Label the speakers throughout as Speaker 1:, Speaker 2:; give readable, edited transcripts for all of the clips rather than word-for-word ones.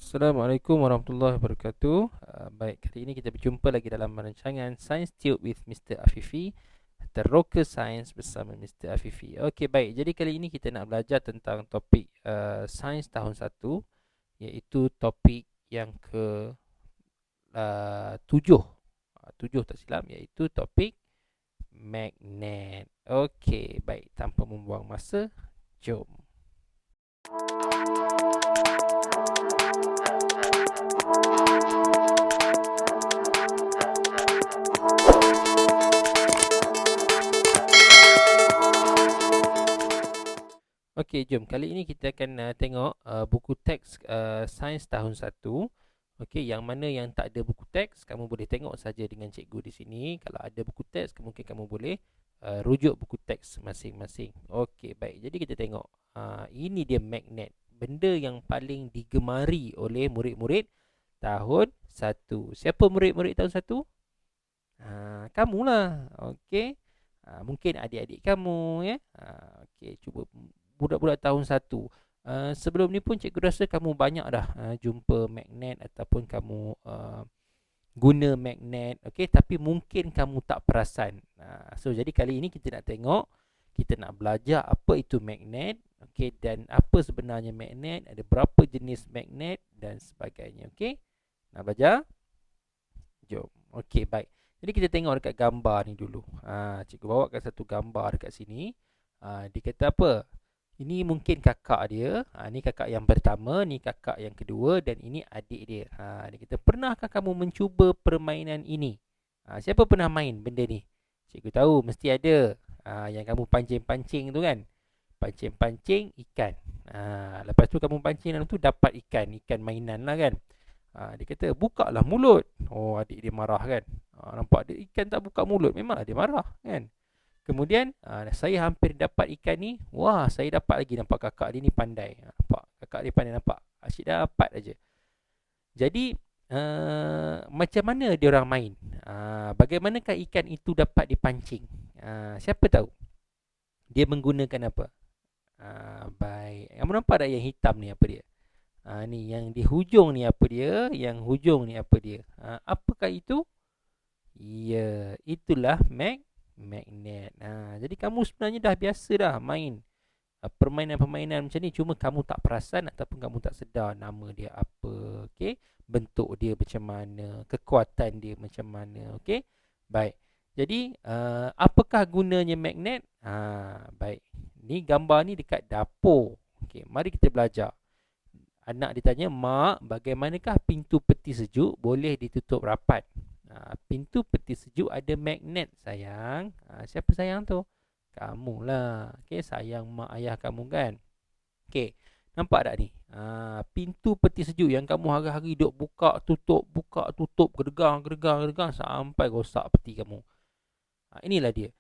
Speaker 1: Assalamualaikum warahmatullahi wabarakatuh. Baik, kali ini kita berjumpa lagi dalam rancangan Science Tube with Mr. Afifi, Teroka Science bersama Mr. Afifi. Okey, baik. Jadi kali ini kita nak belajar tentang topik Sains tahun 1, iaitu topik yang ke 7. 7 tak silap, iaitu topik magnet. Okey, baik. Tanpa membuang masa, jom. Okey, jom. Kali ini kita akan tengok buku teks Sains tahun 1. Okey, yang mana yang tak ada buku teks, kamu boleh tengok saja dengan cikgu di sini. Kalau ada buku teks, mungkin kamu boleh rujuk buku teks masing-masing. Okey, baik. Jadi kita tengok. Ini dia magnet. Benda yang paling digemari oleh murid-murid tahun 1. Siapa murid-murid tahun 1? Kamulah. Okey. Mungkin adik-adik kamu, ya. Okey, cuba budak-budak tahun 1. Sebelum ni pun cikgu rasa kamu banyak dah jumpa magnet ataupun kamu guna magnet. Okey, tapi mungkin kamu tak perasan. So jadi kali ini kita nak tengok, kita nak belajar apa itu magnet, okey, dan apa sebenarnya magnet, ada berapa jenis magnet dan sebagainya. Okey, nak belajar? Jom. Okey, baik. Jadi kita tengok dekat gambar ni dulu. Cikgu bawakan satu gambar dekat sini. Dia kata apa? Ini mungkin kakak dia. Ni kakak yang pertama, ni kakak yang kedua, dan ini adik dia. Dia kata, pernahkah kamu mencuba permainan ini? Siapa pernah main benda ni? Cikgu tahu, mesti ada. Yang kamu pancing-pancing tu kan? Pancing-pancing ikan. Lepas tu kamu pancing dalam tu dapat ikan. Ikan mainan lah kan? Dia kata, buka lah mulut. Oh, adik dia marah kan? Nampak dia ikan tak buka mulut, memanglah dia marah kan? Kemudian saya hampir dapat ikan ni. Wah, saya dapat lagi. Nampak kakak dia ni pandai. Nampak kakak dia pandai, nampak. Asyik dapat aja. Jadi macam mana dia orang main? Bagaimanakah ikan itu dapat dipancing? Siapa tahu? Dia menggunakan apa? Baik. Kamu nampak tak yang hitam ni apa dia? Ni yang di hujung ni apa dia? Yang hujung ni apa dia? Apakah itu? Ya, itulah magnet. Jadi kamu sebenarnya dah biasa dah main permainan-permainan macam ni, cuma kamu tak perasan ataupun kamu tak sedar nama dia apa. Okey, bentuk dia macam mana, kekuatan dia macam mana. Okey, baik. Jadi apakah gunanya magnet? Baik. Ni gambar ni dekat dapur. Okey, mari kita belajar. Anak ditanya, mak, bagaimanakah pintu peti sejuk boleh ditutup rapat? Pintu peti sejuk ada magnet, sayang. Siapa sayang tu? Kamulah. Okay, sayang mak ayah kamu kan? Okay, nampak tak ni? Pintu peti sejuk yang kamu hari-hari duk buka tutup gedegang sampai rosak peti kamu. Inilah dia.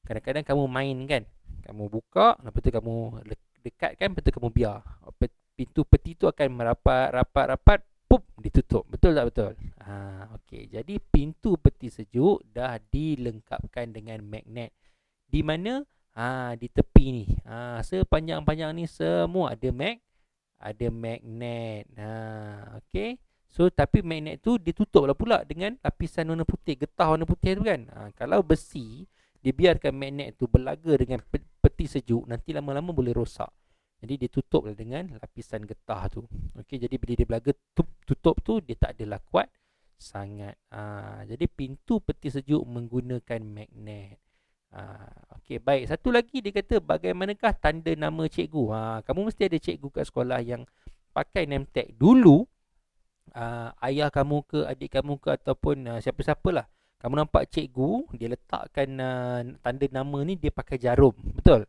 Speaker 1: Kadang-kadang kamu main kan? Kamu buka, lepas tu kamu dekatkan, lepas tu kamu biar. Pintu peti tu akan merapat, pup, ditutup. Betul tak betul? Okey. Jadi pintu peti sejuk dah dilengkapkan dengan magnet. Di mana? Di tepi ni. Sepanjang-panjang ni semua ada magnet. Okey. So tapi magnet tu ditutup lah pula dengan lapisan warna putih, getah warna putih tu kan. Kalau besi dibiarkan magnet tu berlaga dengan peti sejuk, nanti lama-lama boleh rosak. Jadi dia tutup dengan lapisan getah tu. Okey, jadi bila dia belaga tutup tu, dia tak adalah kuat sangat. Jadi pintu peti sejuk menggunakan magnet. Okey, baik. Satu lagi dia kata, bagaimanakah tanda nama cikgu? Kamu mesti ada cikgu kat sekolah yang pakai name tag. Dulu ayah kamu ke, adik kamu ke, ataupun siapa-siapalah, kamu nampak cikgu, dia letakkan tanda nama ni, dia pakai jarum. Betul?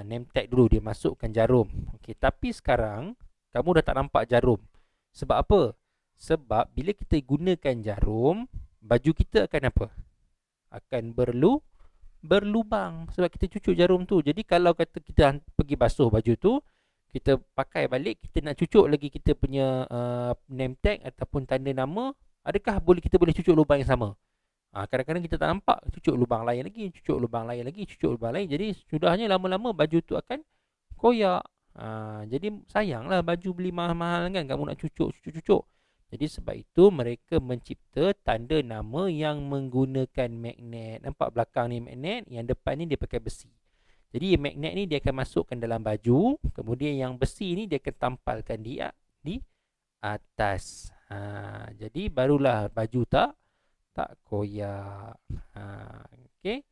Speaker 1: Name tag dulu dia masukkan jarum. Okey, tapi sekarang kamu dah tak nampak jarum. Sebab apa? Sebab bila kita gunakan jarum, baju kita akan apa? Akan berlubang sebab kita cucuk jarum tu. Jadi kalau kata kita pergi basuh baju tu, kita pakai balik, kita nak cucuk lagi kita punya name tag ataupun tanda nama, adakah kita boleh cucuk lubang yang sama? Kadang-kadang kita tak nampak, cucuk lubang lain lagi, cucuk lubang lain lagi, cucuk lubang lain. Jadi sudahnya lama-lama baju tu akan koyak. Jadi sayanglah baju beli mahal-mahal kan, kamu nak cucuk. Jadi sebab itu mereka mencipta tanda nama yang menggunakan magnet. Nampak belakang ni magnet, yang depan ni dia pakai besi. Jadi magnet ni dia akan masukkan dalam baju, kemudian yang besi ni dia akan tampalkan di atas. Jadi barulah baju tak koyak. Okey.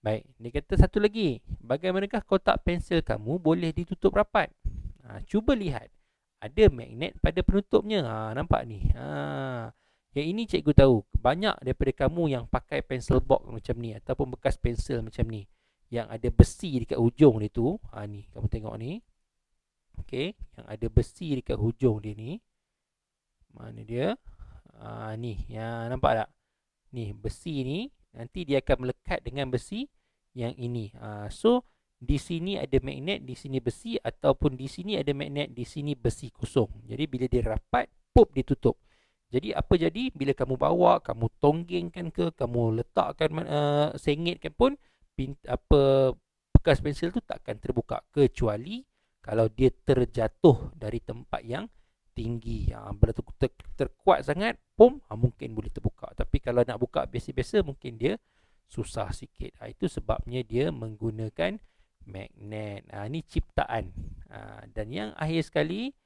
Speaker 1: Baik, dia kata satu lagi. Bagaimanakah kotak pensel kamu boleh ditutup rapat? Cuba lihat. Ada magnet pada penutupnya. Nampak ni. Yang ini cikgu tahu. Banyak daripada kamu yang pakai pencil box macam ni ataupun bekas pensel macam ni, yang ada besi dekat hujung dia tu. Ni, kamu tengok ni. Okey, yang ada besi dekat hujung dia ni. Mana dia? Ni, ya, nampak tak? Ni, besi ni nanti dia akan melekat dengan besi yang ini. So di sini ada magnet, di sini besi, ataupun di sini ada magnet, di sini besi kosong. Jadi bila dia rapat, pop ditutup. Jadi apa jadi bila kamu bawa, kamu tonggengkan ke, kamu letakkan sengitkan pun, bekas pensel tu takkan terbuka, kecuali kalau dia terjatuh dari tempat yang tinggi. Bila terkuat sangat, mungkin boleh terbuka. Tapi kalau nak buka biasa-biasa, mungkin dia susah sikit. Itu sebabnya dia menggunakan magnet. Ini ciptaan. Dan yang akhir sekali,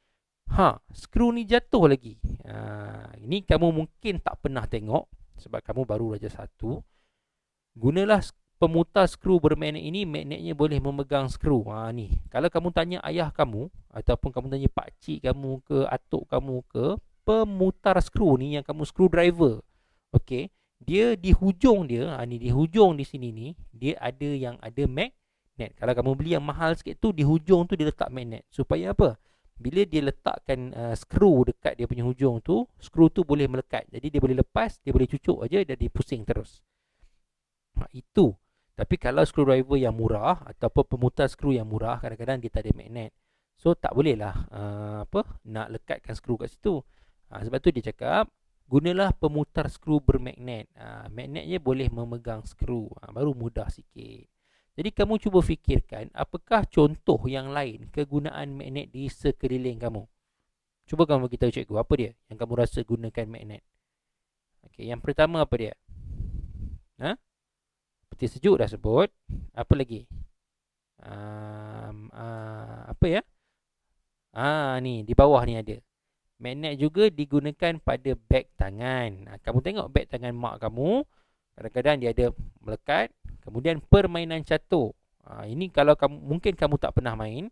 Speaker 1: skru ni jatuh lagi. Ini kamu mungkin tak pernah tengok sebab kamu baru belajar satu. Gunalah pemutar skru bermagnet ini, magnetnya boleh memegang skru. Ni, kalau kamu tanya ayah kamu ataupun kamu tanya pakcik kamu ke atuk kamu ke, pemutar skru ni yang kamu screwdriver. Okey, dia di hujung dia, ni di hujung di sini ni, dia ada yang ada magnet. Kalau kamu beli yang mahal sikit tu, di hujung tu dia letak magnet. Supaya apa? Bila dia letakkan skru dekat dia punya hujung tu, skru tu boleh melekat. Jadi dia boleh lepas, dia boleh cucuk aja dan dia pusing terus. Itu. Tapi kalau screwdriver yang murah ataupun pemutar skru yang murah, kadang-kadang dia tak ada magnet. So tak bolehlah nak lekatkan skru kat situ. Sebab tu dia cakap, gunalah pemutar skru bermagnet. Magnetnya boleh memegang skru. Baru mudah sikit. Jadi kamu cuba fikirkan, apakah contoh yang lain kegunaan magnet di sekeliling kamu? Cuba kamu beritahu cikgu, apa dia yang kamu rasa gunakan magnet? Okey, yang pertama apa dia? Peti sejuk dah sebut. Apa lagi? Apa ya? Ni di bawah ni ada. Magnet juga digunakan pada beg tangan. Kamu tengok beg tangan mak kamu, kadang-kadang dia ada melekat. Kemudian permainan catur. Ini kalau mungkin kamu tak pernah main.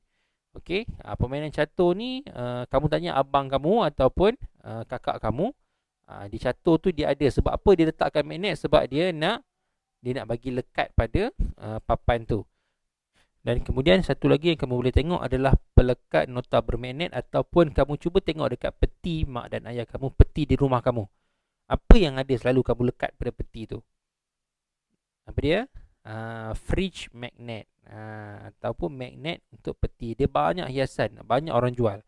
Speaker 1: Okey, permainan catur ni kamu tanya abang kamu ataupun kakak kamu. Di catur tu dia ada. Sebab apa dia letakkan magnet? Sebab dia nak bagi lekat pada papan tu. Dan kemudian satu lagi yang kamu boleh tengok adalah pelekat nota bermagnet, ataupun kamu cuba tengok dekat peti mak dan ayah kamu, peti di rumah kamu. Apa yang ada selalu kamu lekat pada peti tu? Apa dia? Fridge magnet. Ataupun magnet untuk peti. Dia banyak hiasan, banyak orang jual.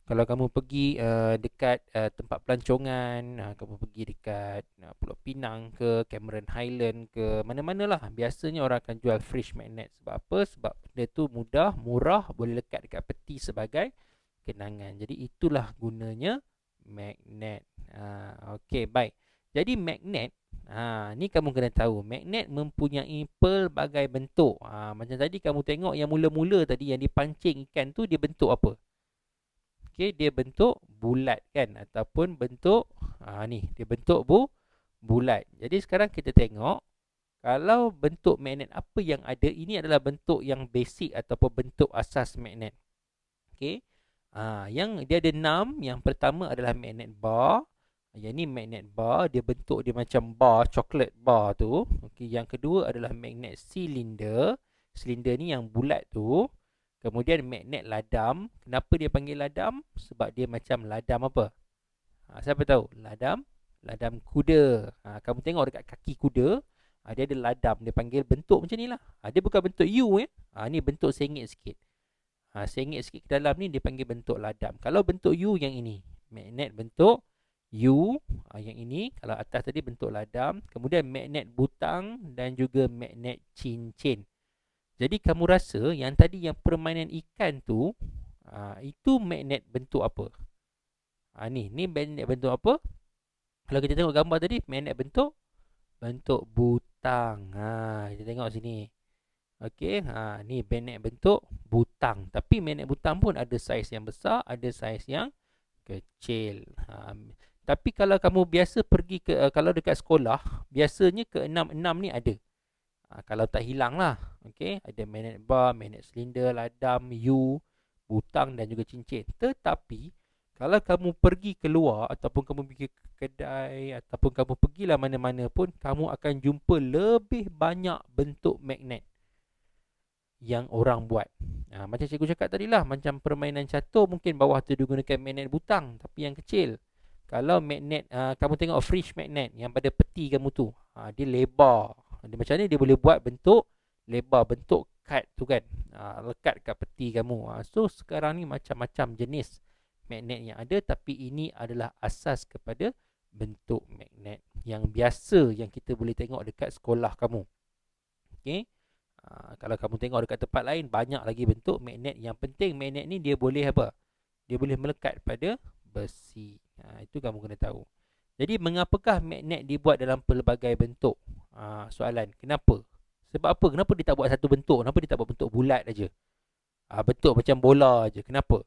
Speaker 1: Kalau kamu pergi dekat tempat pelancongan, kamu pergi dekat Pulau Pinang ke, Cameron Highland ke, mana-mana lah, biasanya orang akan jual fridge magnet. Sebab apa? Sebab dia tu mudah, murah, boleh lekat dekat peti sebagai kenangan. Jadi itulah gunanya magnet. Okey, baik. Jadi magnet, ni kamu kena tahu, magnet mempunyai pelbagai bentuk. Macam tadi kamu tengok yang mula-mula tadi, yang dipancing ikan tu, dia bentuk apa? Okay, dia bentuk bulat kan, ataupun bentuk ni, dia bentuk bulat. Jadi sekarang kita tengok, kalau bentuk magnet apa yang ada, ini adalah bentuk yang basic ataupun bentuk asas magnet. Okay, yang dia ada 6. Yang pertama adalah magnet bar. Yang ni magnet bar, dia bentuk dia macam bar, coklat bar tu. Okay, yang kedua adalah magnet silinder. Silinder ni yang bulat tu. Kemudian magnet ladam. Kenapa dia panggil ladam? Sebab dia macam ladam apa? Siapa tahu? Ladam kuda. Kamu tengok dekat kaki kuda, dia ada ladam. Dia panggil bentuk macam ni lah. Dia bukan bentuk U ya. Ni bentuk sengit sikit. Sengit sikit ke dalam ni, dia panggil bentuk ladam. Kalau bentuk U yang ini, magnet bentuk U. Yang ini, kalau atas tadi bentuk ladam. Kemudian magnet butang dan juga magnet cincin. Jadi kamu rasa yang tadi yang permainan ikan tu, itu magnet bentuk apa? Ni magnet bentuk apa? Kalau kita tengok gambar tadi, magnet bentuk butang. Kita tengok sini. Okey, ni magnet bentuk butang. Tapi magnet butang pun ada saiz yang besar, ada saiz yang kecil. Tapi kalau kamu biasa pergi kalau dekat sekolah, biasanya ke 66 ni ada. Kalau tak hilang lah. Okey, ada magnet bar, magnet silinder, ladam, U, butang dan juga cincin. Tetapi kalau kamu pergi keluar ataupun kamu pergi ke kedai ataupun kamu pergilah mana-mana pun, kamu akan jumpa lebih banyak bentuk magnet yang orang buat. Macam cikgu cakap tadi lah, macam permainan catur mungkin bawah tu digunakan magnet butang tapi yang kecil. Kalau magnet, kamu tengok fridge magnet yang pada peti kamu tu, dia lebar. Dia macam ni dia boleh buat bentuk lebar, bentuk kad tu kan, lekat kat peti kamu. So sekarang ni macam-macam jenis magnet yang ada, tapi ini adalah asas kepada bentuk magnet yang biasa yang kita boleh tengok dekat sekolah kamu. Okey. Kalau kamu tengok dekat tempat lain, banyak lagi bentuk magnet. Yang penting magnet ni dia boleh apa? Dia boleh melekat pada besi. Itu kamu kena tahu. Jadi mengapakah magnet dibuat dalam pelbagai bentuk? Soalan, kenapa? Sebab apa? Kenapa dia tak buat satu bentuk? Kenapa dia tak buat bentuk bulat aja? Bentuk macam bola aja. Kenapa?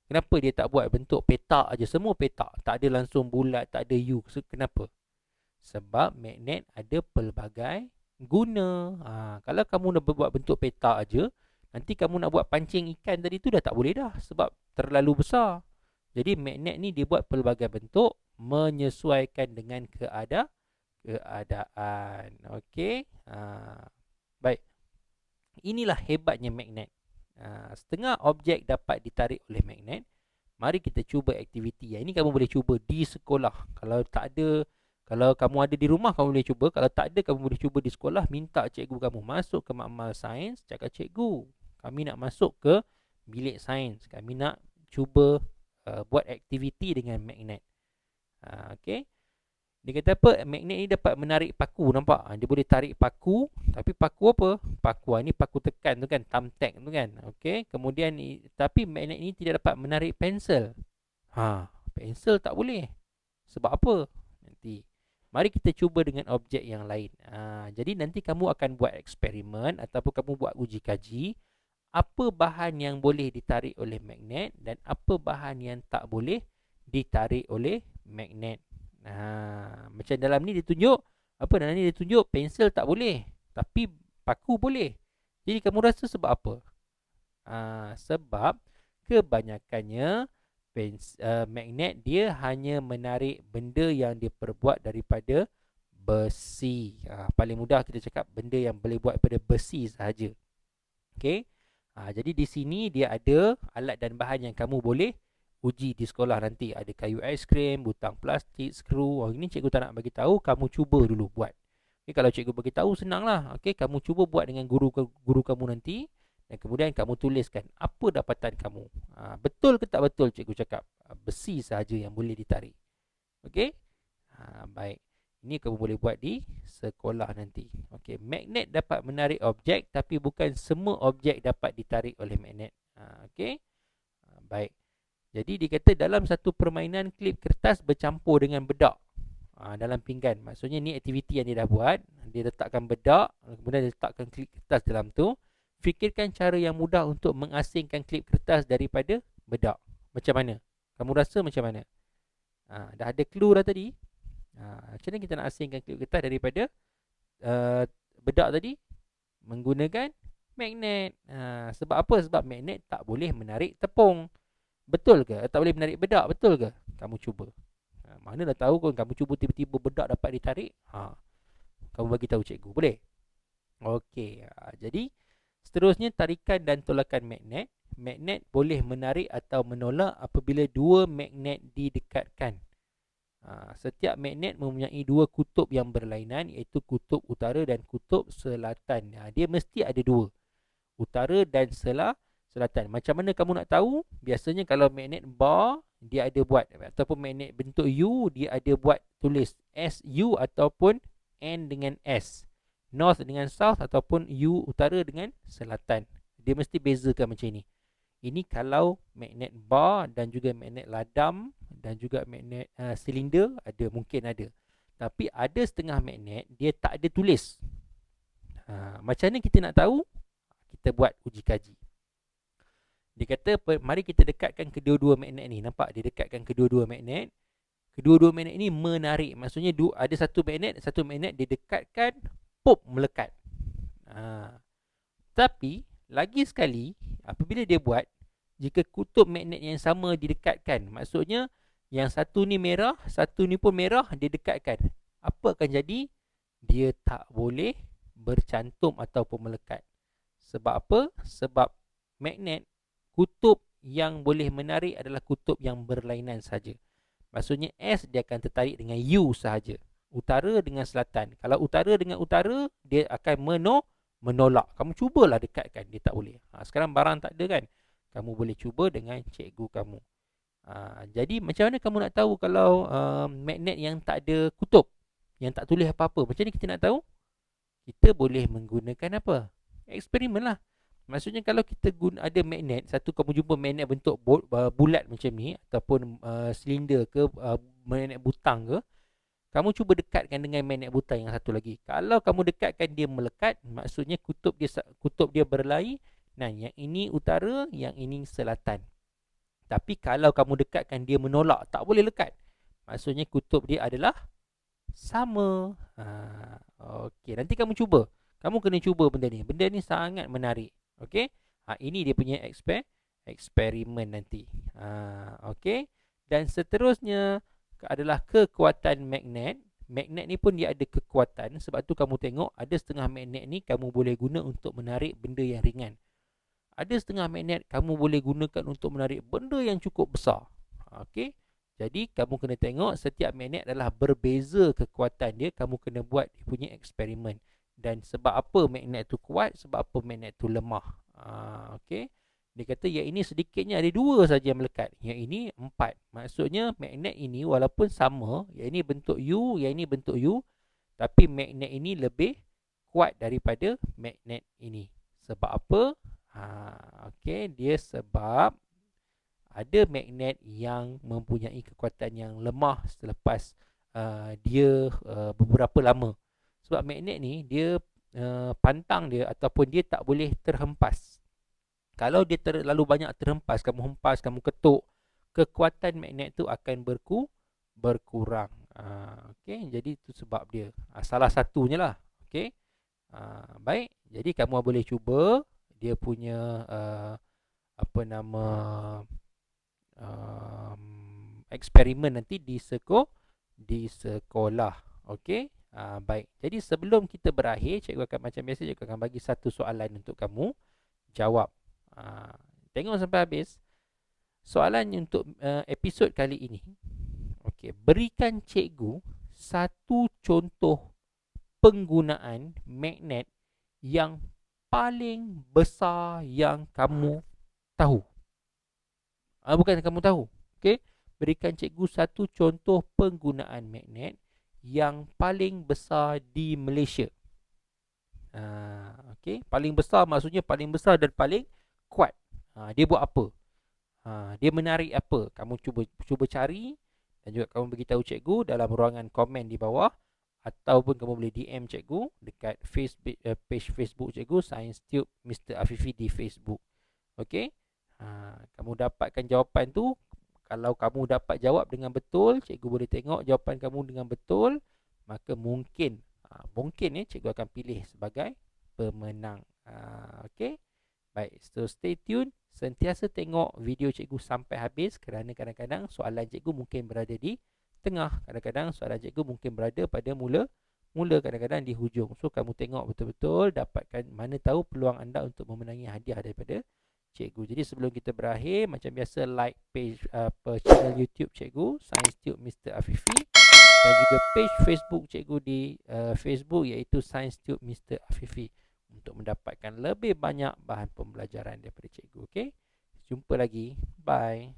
Speaker 1: Kenapa dia tak buat bentuk petak aja? Semua petak. Tak ada langsung bulat, tak ada U. Kenapa? Sebab magnet ada pelbagai guna. Kalau kamu nak buat bentuk petak aja, nanti kamu nak buat pancing ikan tadi tu dah tak boleh dah sebab terlalu besar. Jadi magnet ni dibuat pelbagai bentuk menyesuaikan dengan keadaan. Okey. Baik. Inilah hebatnya magnet. Setengah objek dapat ditarik oleh magnet. Mari kita cuba aktiviti. Ini kamu boleh cuba di sekolah. Kalau tak ada, kalau kamu ada di rumah, kamu boleh cuba. Kalau tak ada, kamu boleh cuba di sekolah. Minta cikgu kamu masuk ke makmal sains. Cakap, cikgu, kami nak masuk ke bilik sains. Kami nak cuba buat aktiviti dengan magnet. Okey. Dia kata apa? Magnet ni dapat menarik paku. Nampak? Dia boleh tarik paku. Tapi paku apa? Paku ni paku tekan tu kan. Thumbtack tu kan. Okey. Kemudian, tapi magnet ni tidak dapat menarik pensel. Pensel tak boleh. Sebab apa? Nanti. Mari kita cuba dengan objek yang lain. Jadi nanti kamu akan buat eksperimen ataupun kamu buat uji kaji. Apa bahan yang boleh ditarik oleh magnet dan apa bahan yang tak boleh ditarik oleh magnet. Macam dalam ni dia tunjuk, apa dalam ni dia tunjuk pensel tak boleh, tapi paku boleh. Jadi kamu rasa sebab apa? Sebab kebanyakannya magnet dia hanya menarik benda yang diperbuat daripada besi. Paling mudah kita cakap benda yang boleh buat daripada besi sahaja. Okey. Jadi di sini dia ada alat dan bahan yang kamu boleh uji di sekolah nanti. Ada kayu aiskrim, butang plastik, skru. Ini cikgu tak nak bagi tahu, kamu cuba dulu buat. Okay, kalau cikgu bagi tahu senanglah. Okey, kamu cuba buat dengan guru kamu nanti dan kemudian kamu tuliskan apa dapatan kamu. Betul ke tak betul cikgu cakap? Besi sahaja yang boleh ditarik. Okey? Baik. Ini kamu boleh buat di sekolah nanti. Okey, magnet dapat menarik objek tapi bukan semua objek dapat ditarik oleh magnet. Okey? Baik. Jadi dikata dalam satu permainan klip kertas bercampur dengan bedak dalam pinggan. Maksudnya ni aktiviti yang dia dah buat. Dia letakkan bedak, kemudian dia letakkan klip kertas dalam tu. Fikirkan cara yang mudah untuk mengasingkan klip kertas daripada bedak. Macam mana? Kamu rasa macam mana? Dah ada clue dah tadi. Macam mana kita nak asingkan klip kertas daripada bedak tadi? Menggunakan magnet. Sebab apa? Sebab magnet tak boleh menarik tepung. Betul ke? Tak boleh menarik bedak, betul ke? Kamu cuba. Mana dah tahu kan kamu cuba tiba-tiba bedak dapat ditarik? Kamu bagi tahu cikgu, boleh? Okey. Jadi seterusnya tarikan dan tolakan magnet. Magnet boleh menarik atau menolak apabila dua magnet didekatkan. Setiap magnet mempunyai dua kutub yang berlainan, iaitu kutub utara dan kutub selatan. Dia mesti ada dua, utara dan selatan. Macam mana kamu nak tahu? Biasanya kalau magnet bar, dia ada buat, ataupun magnet bentuk U, dia ada buat tulis SU ataupun N dengan S. North dengan South ataupun U utara dengan selatan. Dia mesti bezakan macam ni. Ini kalau magnet bar dan juga magnet ladam dan juga magnet silinder ada, mungkin ada. Tapi ada setengah magnet dia tak ada tulis. Macam mana kita nak tahu? Kita buat uji kaji. Dia kata mari kita dekatkan kedua-dua magnet ni. Nampak dia dekatkan kedua-dua magnet. Kedua-dua magnet ini menarik. Maksudnya ada satu magnet dia dekatkan, pop, melekat. Tapi lagi sekali, apabila dia buat, jika kutub magnet yang sama didekatkan, maksudnya yang satu ni merah, satu ni pun merah, dia dekatkan, apa akan jadi? Dia tak boleh bercantum ataupun melekat. Sebab apa? Sebab magnet, kutub yang boleh menarik adalah kutub yang berlainan saja. Maksudnya S dia akan tertarik dengan U sahaja. Utara dengan selatan. Kalau utara dengan utara, dia akan menolak. Kamu cubalah dekatkan, dia tak boleh. Sekarang barang tak ada kan? Kamu boleh cuba dengan cikgu kamu. Jadi macam mana kamu nak tahu kalau magnet yang tak ada kutub, yang tak tulis apa-apa? Macam ni kita nak tahu? Kita boleh menggunakan apa? Eksperimen lah. Maksudnya kalau kita ada magnet, satu kamu jumpa magnet bentuk bulat macam ni, ataupun silinder ke, magnet butang ke, kamu cuba dekatkan dengan magnet butang yang satu lagi. Kalau kamu dekatkan dia melekat, maksudnya kutub dia berlari. Nah, yang ini utara, yang ini selatan. Tapi kalau kamu dekatkan dia menolak, tak boleh lekat, maksudnya kutub dia adalah sama. Okey, nanti kamu cuba. Kamu kena cuba benda ni. Benda ni sangat menarik. Okey. Ini dia punya eksperimen nanti. Okey. Dan seterusnya adalah kekuatan magnet. Magnet ni pun dia ada kekuatan. Sebab tu kamu tengok ada setengah magnet ni kamu boleh guna untuk menarik benda yang ringan. Ada setengah magnet kamu boleh gunakan untuk menarik benda yang cukup besar. Okey. Jadi kamu kena tengok setiap magnet adalah berbeza kekuatan dia. Kamu kena buat dia punya eksperimen. Dan sebab apa magnet tu kuat, sebab apa magnet tu lemah. Okey. Dia kata yang ini sedikitnya ada 2 saja yang melekat. Yang ini 4. Maksudnya magnet ini walaupun sama, yang ini bentuk U, yang ini bentuk U, tapi magnet ini lebih kuat daripada magnet ini. Sebab apa? Okey, dia sebab ada magnet yang mempunyai kekuatan yang lemah selepas dia beberapa lama. Sebab magnet ni dia pantang dia ataupun dia tak boleh terhempas. Kalau dia terlalu banyak terhempas, kamu hempas, kamu ketuk, kekuatan magnet tu akan berkurang. Okey, jadi itu sebab dia. Salah satunya lah. Okey. Baik, jadi kamu boleh cuba dia punya eksperimen nanti di sekolah. Okey. Baik. Jadi sebelum kita berakhir, cikgu akan macam biasa, cikgu akan bagi satu soalan untuk kamu jawab. Tengok sampai habis. Soalan untuk episod kali ini. Okey, berikan cikgu satu contoh penggunaan magnet yang paling besar yang kamu tahu. Bukan kamu tahu. Okey, berikan cikgu satu contoh penggunaan magnet yang paling besar di Malaysia. Okey, paling besar maksudnya paling besar dan paling kuat. Dia buat apa? Dia menarik apa? Kamu cuba cari dan juga kamu beritahu cikgu dalam ruangan komen di bawah, ataupun kamu boleh DM cikgu dekat Facebook, page Facebook cikgu Science Tube Mr. Afifi di Facebook. Okey. Kamu dapatkan jawapan tu. Kalau kamu dapat jawab dengan betul, cikgu boleh tengok jawapan kamu dengan betul, maka mungkin cikgu akan pilih sebagai pemenang. Okey. Baik, so stay tune. Sentiasa tengok video cikgu sampai habis, kerana kadang-kadang soalan cikgu mungkin berada di tengah, kadang-kadang soalan cikgu mungkin berada pada mula, kadang-kadang di hujung. So kamu tengok betul-betul, dapatkan, mana tahu peluang anda untuk memenangi hadiah daripada cikgu. Jadi sebelum kita berakhir, macam biasa like page channel YouTube cikgu Science Tube Mr. Afifi, dan juga page Facebook cikgu di Facebook, iaitu Science Tube Mr. Afifi, untuk mendapatkan lebih banyak bahan pembelajaran daripada cikgu. Okey, jumpa lagi, bye.